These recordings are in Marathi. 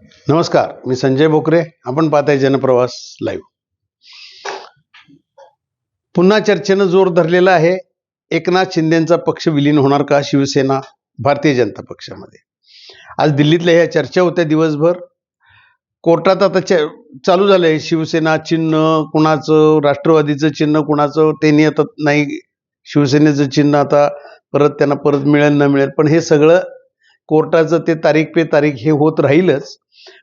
नमस्कार, मी संजय भोकरे. आपण पाहताय जनप्रवास लाईव्ह. पुन्हा चर्चेनं जोर धरलेला आहे. एकनाथ शिंदेचा पक्ष विलीन होणार का शिवसेना भारतीय जनता पक्षामध्ये? आज दिल्लीतल्या ह्या चर्चा होत्या दिवसभर. कोर्टात आता चालू झालंय. शिवसेना चिन्ह कुणाचं, राष्ट्रवादीचं चिन्ह कुणाचं, त्यांनी आता नाही, शिवसेनेचं चिन्ह आता त्यांना परत मिळेल न मिळेल, पण हे सगळं कोर्टाचं ते तारीख पे तारीख हे होत राहीलच.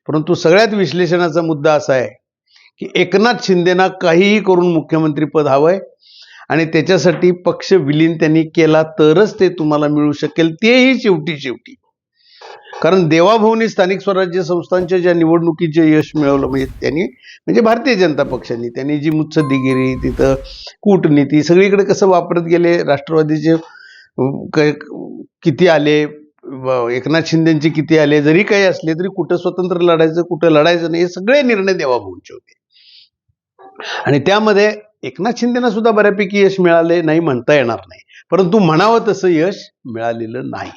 परंतु सगळ्यात विश्लेषणाचा मुद्दा असा आहे की एकनाथ शिंदेना काहीही करून मुख्यमंत्री पद हवंय आणि त्याच्यासाठी पक्ष विलीन त्यांनी केला तरच ते तुम्हाला मिळू शकेल, तेही शेवटी. कारण देवाभाऊनी स्थानिक स्वराज्य संस्थांच्या ज्या निवडणुकीचे यश मिळवलं, म्हणजे भारतीय जनता पक्षाने त्यांनी जी मुत्सद्दीगिरी, तिथं कूटनीती सगळीकडे कसं वापरत गेले. राष्ट्रवादीचे किती आले, एकनाथ शिंदेचे किती आले, जरी काही असले तरी कुठं स्वतंत्र लढायचं कुठं लढायचं नाही, हे सगळे निर्णय देवाभाऊंचे होते. आणि त्यामध्ये एकनाथ शिंदेना सुद्धा बऱ्यापैकी यश मिळाले नाही म्हणता येणार नाही, परंतु म्हणावं तसं यश मिळालेलं नाही.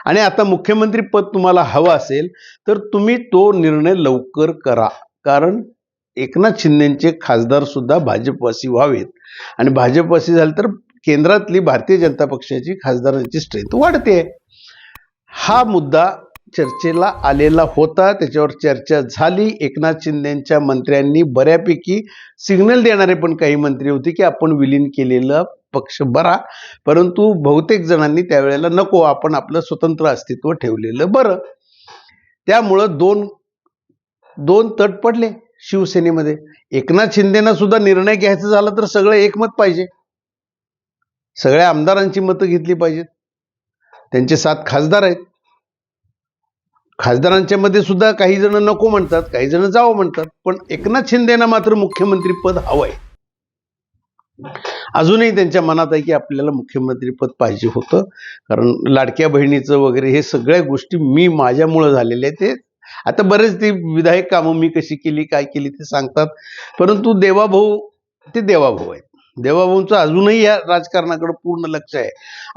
आणि आता मुख्यमंत्री पद तुम्हाला हवं असेल तर तुम्ही तो निर्णय लवकर करा. कारण एकनाथ शिंदेचे खासदार सुद्धा भाजपवासी व्हावेत आणि भाजपवासी झाले तर केंद्रातली भारतीय जनता पक्षाची खासदारांची स्ट्रेंथ वाढते. हा मुद्दा चर्चेला आलेला होता, त्याच्यावर चर्चा झाली. एकनाथ शिंदेच्या मंत्र्यांनी बऱ्यापैकी सिग्नल देणारे पण काही मंत्री होते की आपण विलीन केलेला पक्ष बरा, परंतु बहुतेक जणांनी त्यावेळेला नको, आपण आपलं स्वतंत्र अस्तित्व ठेवलेलं बरं. त्यामुळं दोन तट पडले शिवसेनेमध्ये. एकनाथ शिंदेना सुद्धा निर्णय घ्यायचा झाला तर सगळं एकमत पाहिजे, सगळ्या आमदारांची मतं घेतली पाहिजेत. त्यांचे 7 खासदार आहेत. खासदारांच्या मध्ये सुद्धा काही जण नको म्हणतात, काही जण जावं म्हणतात, पण एकनाथ शिंदेना मात्र मुख्यमंत्री पद हवंय. अजूनही त्यांच्या मनात आहे की आपल्याला मुख्यमंत्री पद पाहिजे होतं. कारण लाडक्या बहिणीचं वगैरे हे सगळ्या गोष्टी मी माझ्यामुळे झालेल्या आहेत. ते आता बरेच ते विधायक कामं मी कशी केली काय केली ते सांगतात, परंतु देवाभाऊ आहेत. देवाभाऊंचं अजूनही या राजकारणाकडे पूर्ण लक्ष आहे.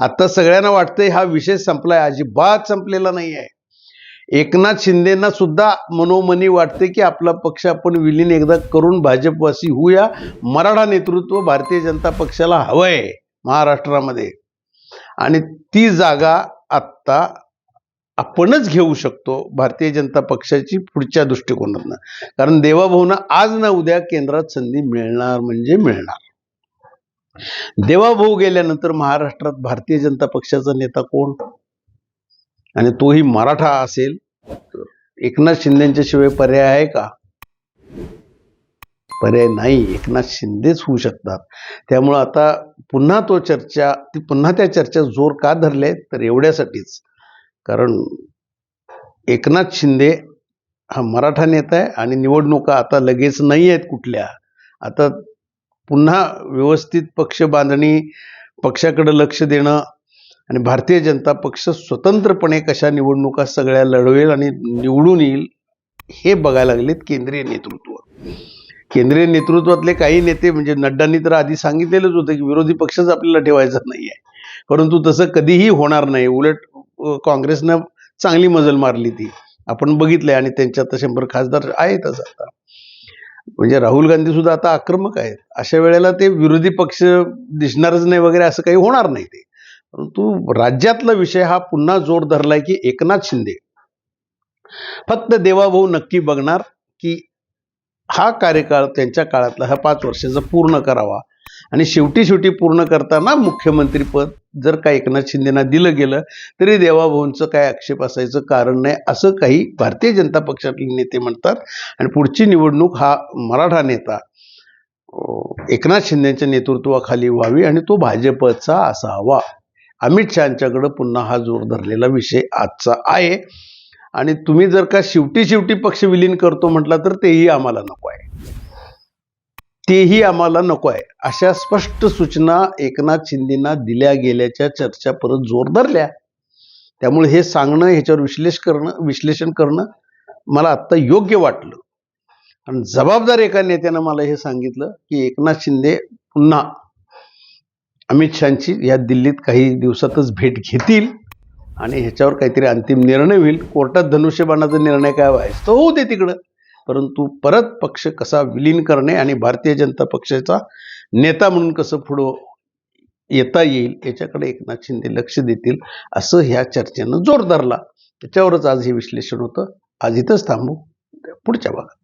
आता सगळ्यांना वाटतंय हा विषय संपलाय, अजिबात संपलेला नाही आहे. एकनाथ शिंदेना सुद्धा मनोमनी वाटते की आपला पक्ष आपण विलीन एकदा करून भाजपवासी होऊया. मराठा नेतृत्व भारतीय जनता पक्षाला हवंय महाराष्ट्रामध्ये आणि ती जागा आत्ता आपणच घेऊ शकतो भारतीय जनता पक्षाची पुढच्या दृष्टिकोनातनं. कारण देवाभाऊंना आज ना उद्या केंद्रात संधी मिळणार म्हणजे मिळणार. देवाभाऊ गेल्यानंतर महाराष्ट्रात भारतीय जनता पक्षाचा नेता कोण? आणि तोही मराठा असेल तर एकनाथ शिंदेच्या शिवाय पर्याय आहे का? पर्याय नाही, एकनाथ शिंदेच होऊ शकतात. त्यामुळं आता पुन्हा त्या चर्चा जोर का धरले तर एवढ्यासाठीच, कारण एकनाथ शिंदे हा मराठा नेता आहे आणि निवडणुका आता लगेच नाही आहेत कुठल्या. आता पुन्हा व्यवस्थित पक्ष बांधणी, पक्षाकडे लक्ष देणं आणि भारतीय जनता पक्ष स्वतंत्रपणे कशा निवडणुका सगळ्या लढवेल आणि निवडून येईल हे बघायला लागलेत केंद्रीय नेतृत्व. केंद्रीय नेतृत्वातले काही नेते, म्हणजे नड्डांनी तर आधी सांगितलेलंच होतं की विरोधी पक्षच आपल्याला ठेवायचा नाही आहे, परंतु तसं कधीही होणार नाही. उलट काँग्रेसनं चांगली मजल मारली ती आपण बघितलंय आणि त्यांच्या आता 100 खासदार आहेतच. आता म्हणजे राहुल गांधी सुद्धा आता आक्रमक आहेत. अशा वेळेला ते विरोधी पक्ष दिसणारच नाही वगैरे असं काही होणार नाही ते. परंतु राज्यातला विषय हा पुन्हा जोर धरलाय की एकनाथ शिंदे फक्त देवाभाऊ नक्की बघणार की हा कार्यकाळ त्यांच्या काळातला हा 5 वर्षाचा पूर्ण करावा आणि शेवटी पूर्ण करताना मुख्यमंत्रीपद जर का एकनाथ शिंदेना दिलं गेलं तरी देवाभाऊंचं काय आक्षेप असायचं कारण नाही, असं काही भारतीय जनता पक्षातले नेते म्हणतात. आणि पुढची निवडणूक हा मराठा नेता एकनाथ शिंदेच्या नेतृत्वाखाली व्हावी आणि तो भाजपचा असावा. अमित शहांच्याकडे पुन्हा हा जोर धरलेला विषय आजचा आहे. आणि तुम्ही जर का शेवटी पक्ष विलीन करतो म्हटला तर तेही आम्हाला नको आहे. अशा स्पष्ट सूचना एकनाथ शिंदेना दिल्या गेल्याच्या चर्चा परत जोर धरल्या. त्यामुळे हे सांगणं, ह्याच्यावर विश्लेषण करणं मला आत्ता योग्य वाटलं. आणि जबाबदार एका नेत्यानं मला हे सांगितलं की एकनाथ शिंदे पुन्हा अमित शहांची या दिल्लीत काही दिवसातच भेट घेतील आणि ह्याच्यावर काहीतरी अंतिम निर्णय होईल. कोर्टात धनुष्यबाणाचा निर्णय काय व्हायचा तो होऊ दे तिकडं, परंतु परत पक्ष कसा विलीन करणे आणि भारतीय जनता पक्षाचा नेता म्हणून कसं पुढं येता येईल याच्याकडे एकनाथ शिंदे लक्ष देतील असं ह्या चर्चेनं जोर धरला. त्याच्यावरच आज हे विश्लेषण होतं. आज इथंच थांबू, पुढच्या भागात